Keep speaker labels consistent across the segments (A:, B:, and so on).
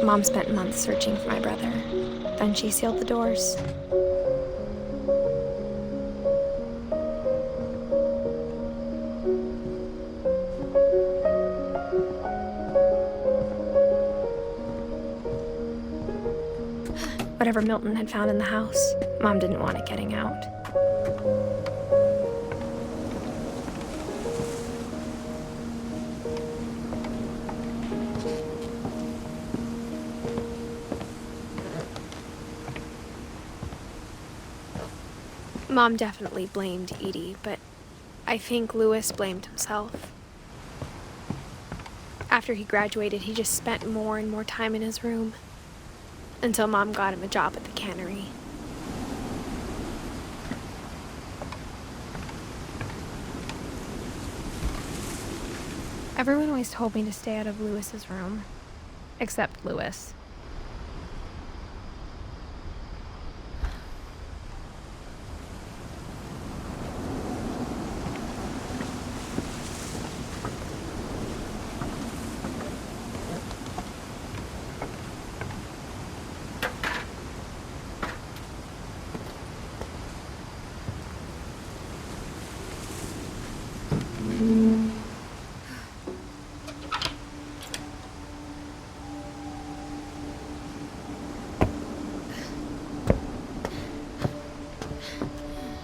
A: Mom spent months searching for my brother. Then she sealed the doors. Whatever Milton had found in the house, Mom didn't want it getting out. Mom definitely blamed Edie, but I think Louis blamed himself. After he graduated, he just spent more and more time in his room, until Mom got him a job at the cannery. Everyone always told me to stay out of Louis's room, except Louis.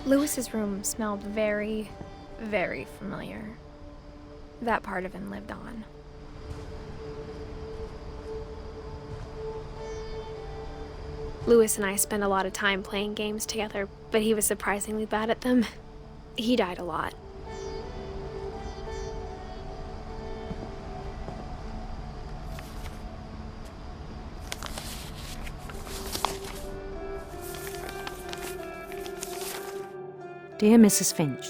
A: Louis's room smelled very, very familiar. That part of him lived on. Louis and I spent a lot of time playing games together, but he was surprisingly bad at them. He died a lot.
B: Dear Mrs. Finch,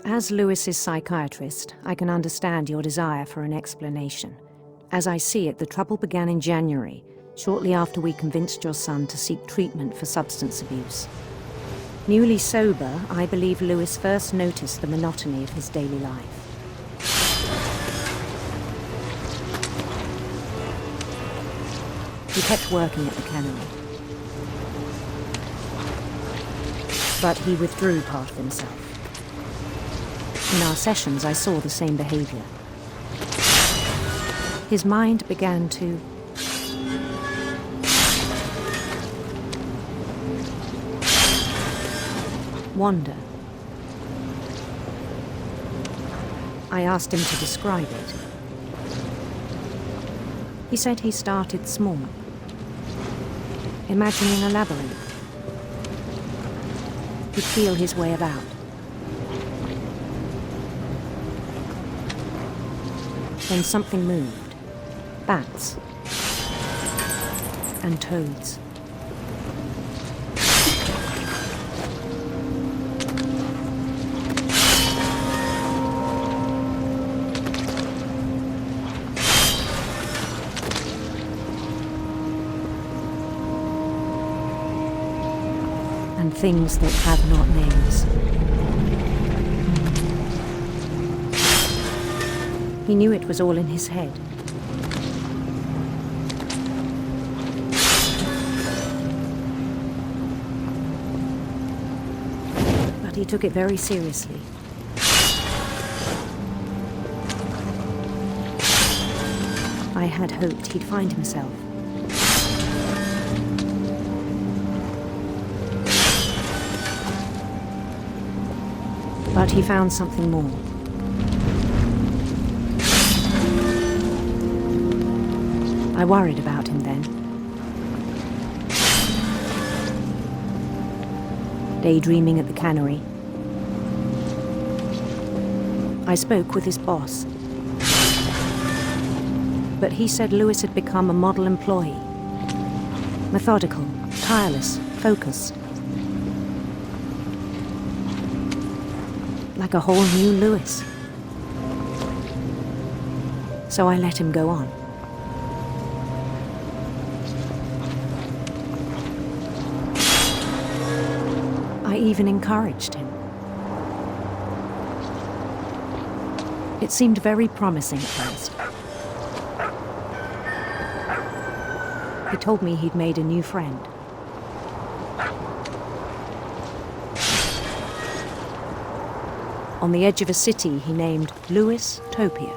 B: as Louis's psychiatrist, I can understand your desire for an explanation. As I see it, the trouble began in January, shortly after we convinced your son to seek treatment for substance abuse. Newly sober, I believe Louis first noticed the monotony of his daily life. He kept working at the cannery. But he withdrew part of himself. In our sessions, I saw the same behavior. His mind began to wander. I asked him to describe it. He said he started small, imagining a labyrinth. He'd feel his way about. Then something moved. Bats. And toads. And things that have not names. He knew it was all in his head. But he took it very seriously. I had hoped he'd find himself. But he found something more. I worried about him then. Daydreaming at the cannery. I spoke with his boss. But he said Louis had become a model employee. Methodical, tireless, focused. Like a whole new Louis. So I let him go on. I even encouraged him. It seemed very promising at first. He told me he'd made a new friend. On the edge of a city he named Louis Topia.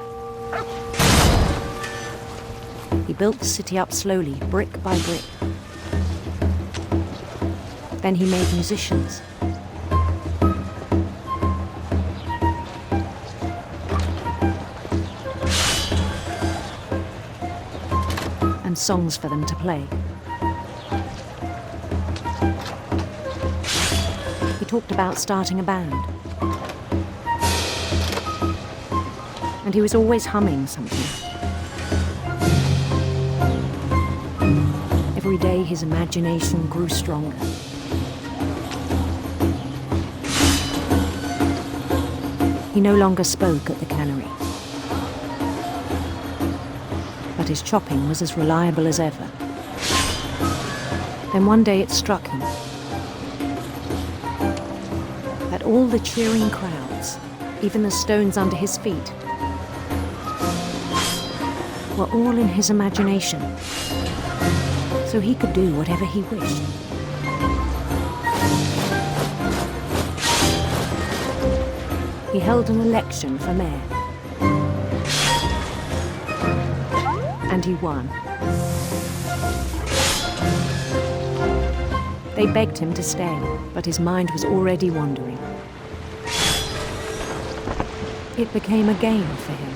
B: He built the city up slowly, brick by brick. Then he made musicians. And songs for them to play. He talked about starting a band. And he was always humming something. Every day his imagination grew stronger. He no longer spoke at the cannery. But his chopping was as reliable as ever. Then one day it struck him that all the cheering crowds, even the stones under his feet, were all in his imagination, so he could do whatever he wished. He held an election for mayor. And he won. They begged him to stay, but his mind was already wandering. It became a game for him.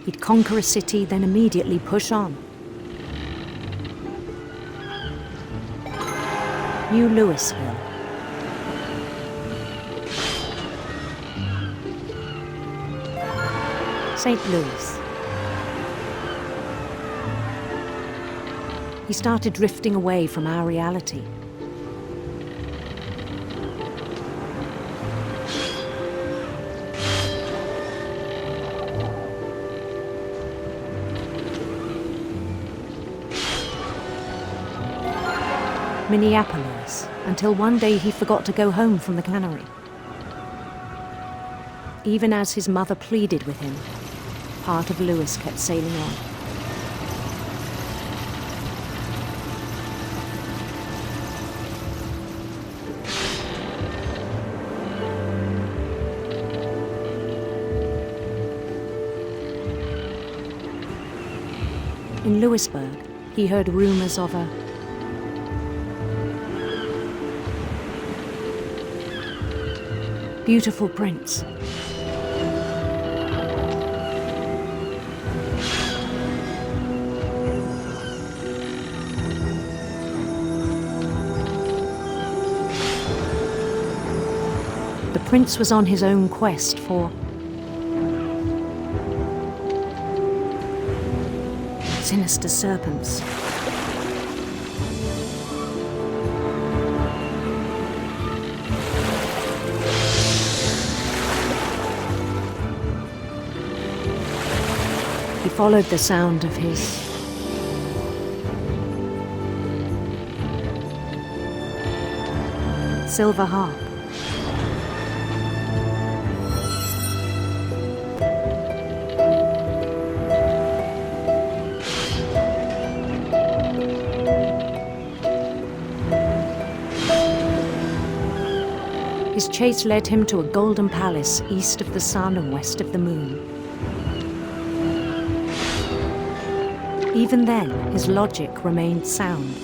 B: He'd conquer a city, then immediately push on. New Louisville. St. Louis. He started drifting away from our reality. Minneapolis, until one day he forgot to go home from the cannery. Even as his mother pleaded with him, part of Louis kept sailing on. In Louisburg, he heard rumors of a beautiful prince. The prince was on his own quest for sinister serpents. He followed the sound of his silver harp. His chase led him to a golden palace east of the sun and west of the moon. Even then, his logic remained sound.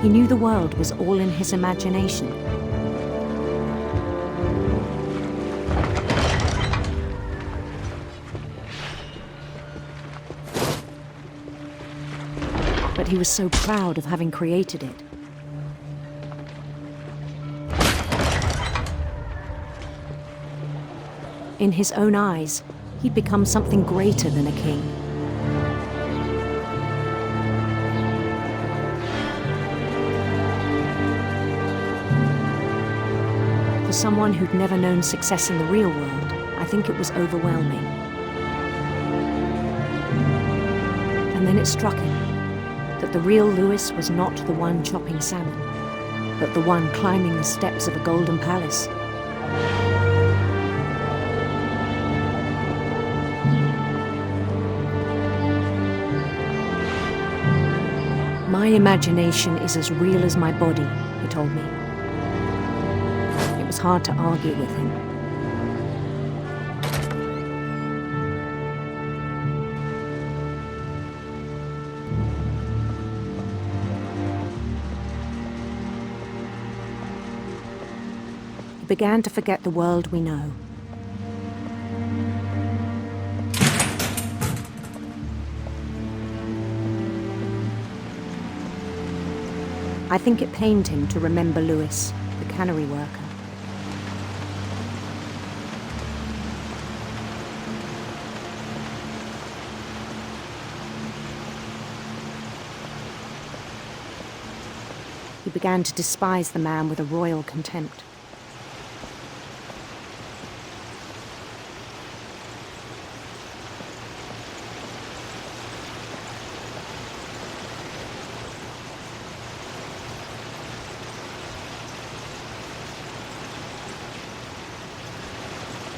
B: He knew the world was all in his imagination. But he was so proud of having created it. In his own eyes, he'd become something greater than a king. For someone who'd never known success in the real world, I think it was overwhelming. And then it struck him that that the real Lewis was not the one chopping salmon, but the one climbing the steps of a golden palace. My imagination is as real as my body, he told me. It was hard to argue with him. He began to forget the world we know. I think it pained him to remember Lewis, the cannery worker. He began to despise the man with a royal contempt.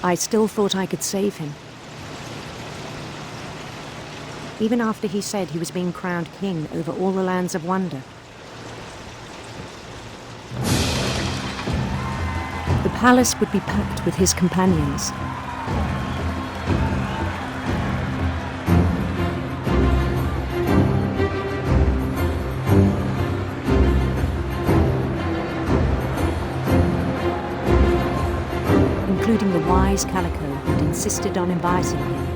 B: I still thought I could save him. Even after he said he was being crowned king over all the lands of wonder. The palace would be packed with his companions. Including the wise Calico who'd insisted on advising him.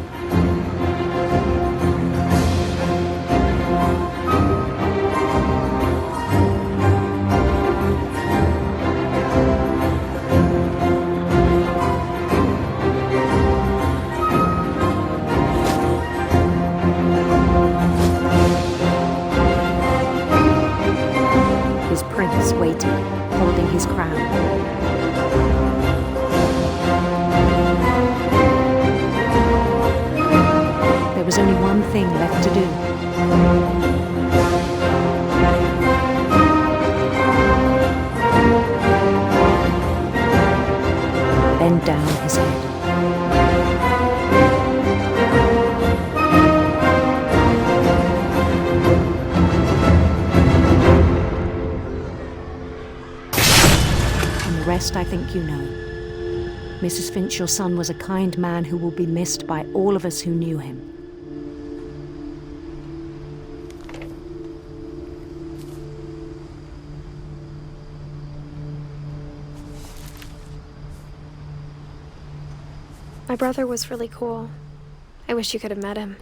B: His prince waited, holding his crown. There was only one thing left to do. Bend down his head. And the rest I think you know. Mrs. Finch, your son was a kind man who will be missed by all of us who knew him.
A: My brother was really cool. I wish you could have met him.